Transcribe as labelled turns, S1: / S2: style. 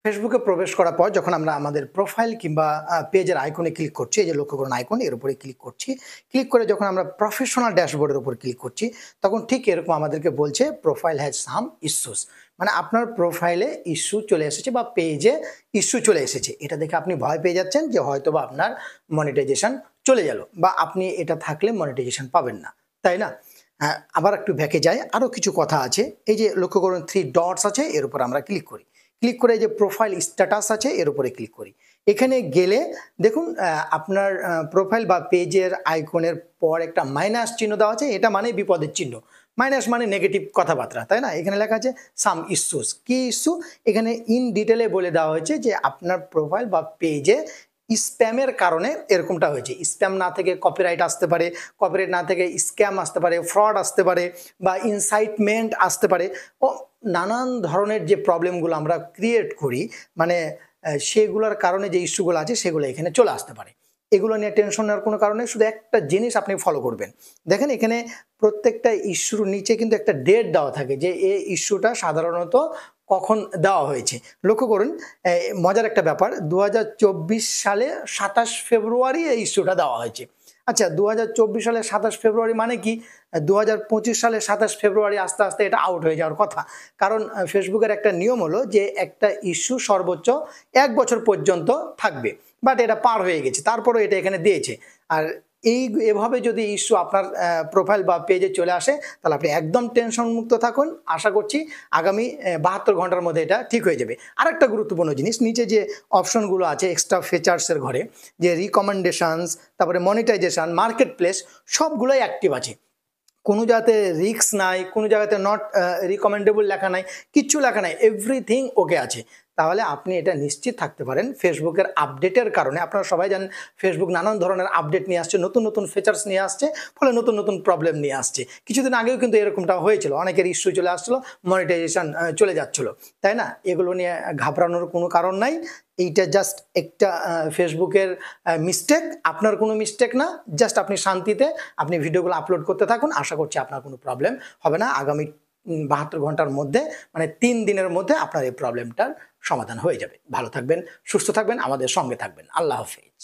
S1: ফেসবুকে প্রবেশ করার পর যখন আমরা আমাদের প্রোফাইল কিংবা পেজের আইকনে ক্লিক করছি, এই যে লক্ষ্য করুন আইকন এর উপরে ক্লিক করছি। ক্লিক করে যখন আমরা প্রফেশনাল ড্যাশবোর্ডের উপর ক্লিক করছি, তখন ঠিক এরকম আমাদেরকে বলছে প্রোফাইল হ্যাজ সাম ইস্যুস। মানে আপনার প্রোফাইলে ইস্যু চলে এসেছে বা পেজে ইস্যু চলে এসেছে। এটা দেখে আপনি ভয় পেয়ে যাচ্ছেন যে হয়তোবা আপনার মনিটাইজেশন চলে গেল বা আপনি এটা থাকলে মনিটাইজেশন পাবেন না, তাই না? আবার একটু ব্যাকে যাই, আরও কিছু কথা আছে। এই যে লক্ষ্য করুন 3 ডটস আছে, এর উপর আমরা ক্লিক করি। ক্লিক করে যে প্রোফাইল স্ট্যাটাস আছে এর উপরে ক্লিক করি। এখানে গেলে দেখুন আপনার প্রোফাইল বা পেজের আইকনের পর একটা মাইনাস চিহ্ন দেওয়া আছে, এটা মানে বিপদের চিহ্ন। মাইনাস মানে নেগেটিভ কথাবার্তা, তাই না? এখানে লেখা আছে সাম ইস্যুস। কি ইস্যু? এখানে ইন ডিটেলে বলে দেওয়া হয়েছে যে আপনার প্রোফাইল বা পেজে স্প্যামের কারণে এরকমটা হয়েছে। স্প্যাম না থেকে কপিরাইট আসতে পারে, কপিরাইট না থেকে স্ক্যাম আসতে পারে, ফ্রড আসতে পারে বা ইনসাইটমেন্ট আসতে পারে। ও নানান ধরনের যে প্রবলেমগুলো আমরা ক্রিয়েট করি, মানে সেগুলোর কারণে যে ইস্যুগুলো আছে সেগুলো এখানে চলে আসতে পারে। এগুলো নিয়ে টেনশন নেওয়ার কোনো কারণে, শুধু একটা জিনিস আপনি ফলো করবেন। দেখেন এখানে প্রত্যেকটা ইস্যুর নিচে কিন্তু একটা ডেট দেওয়া থাকে যে এই ইস্যুটা সাধারণত কখন দেওয়া হয়েছে। লক্ষ্য করুন মজার একটা ব্যাপার, 2024 সালে 27 ফেব্রুয়ারি এই ইস্যুটা দেওয়া হয়েছে। আচ্ছা 2024 সালে 27 ফেব্রুয়ারি মানে কি? 2025 সালে 27 ফেব্রুয়ারি আস্তে আস্তে এটা আউট হয়ে যাওয়ার কথা। কারণ ফেসবুকের একটা নিয়ম হলো যে একটা ইস্যু সর্বোচ্চ 1 বছর পর্যন্ত থাকবে, বাট এটা পার হয়ে গেছে, তারপরেও এটা এখানে দিয়েছে। আর এভাবে যদি ইস্যু আপনার প্রোফাইল বা পেজে চলে আসে, তাহলে আপনি একদম টেনশন মুক্ত থাকুন। আশা করছি আগামী 72 ঘন্টার মধ্যে এটা ঠিক হয়ে যাবে। আরেকটা গুরুত্বপূর্ণ জিনিস, নিচে যে অপশনগুলো আছে এক্সট্রা ফিচার্সের ঘরে, যে রিকমেন্ডেশনস, তারপরে মনিটাইজেশন, মার্কেট প্লেস, সবগুলোই অ্যাক্টিভ আছে। কোনো জায়গাতে রিস্ক নাই, কোনো জায়গাতে নট রিকমেন্ডেবল লেখা নাই, কিচ্ছু লেখা নাই, এভরিথিং ওকে আছে। তাহলে আপনি এটা নিশ্চিত থাকতে পারেন ফেসবুকের আপডেটের কারণে। আপনারা সবাই জানেন ফেসবুক নানান ধরনের আপডেট নিয়ে আসছে, নতুন নতুন ফিচার্স নিয়ে আসছে, ফলে নতুন নতুন প্রবলেম নিয়ে আসছে। কিছুদিন আগেও কিন্তু এরকমটা হয়েছিল, অনেকের ইস্যু চলে আসছিলো, মনিটাইজেশন চলে যাচ্ছিলো, তাই না? এগুলো নিয়ে ঘাবড়ানোর কোনো কারণ নাই। এইটা জাস্ট একটা ফেসবুকের মিস্টেক, আপনার কোনো মিস্টেক না। জাস্ট আপনি শান্তিতে আপনি ভিডিওগুলো আপলোড করতে থাকুন। আশা করছি আপনার কোনো প্রবলেম হবে না। আগামী 72 ঘন্টার মধ্যে, মানে 3 দিনের মধ্যে আপনার এই প্রবলেমটার সমাধান হয়ে যাবে। ভালো থাকবেন, সুস্থ থাকবেন, আমাদের সঙ্গে থাকবেন। আল্লাহ হাফেজ।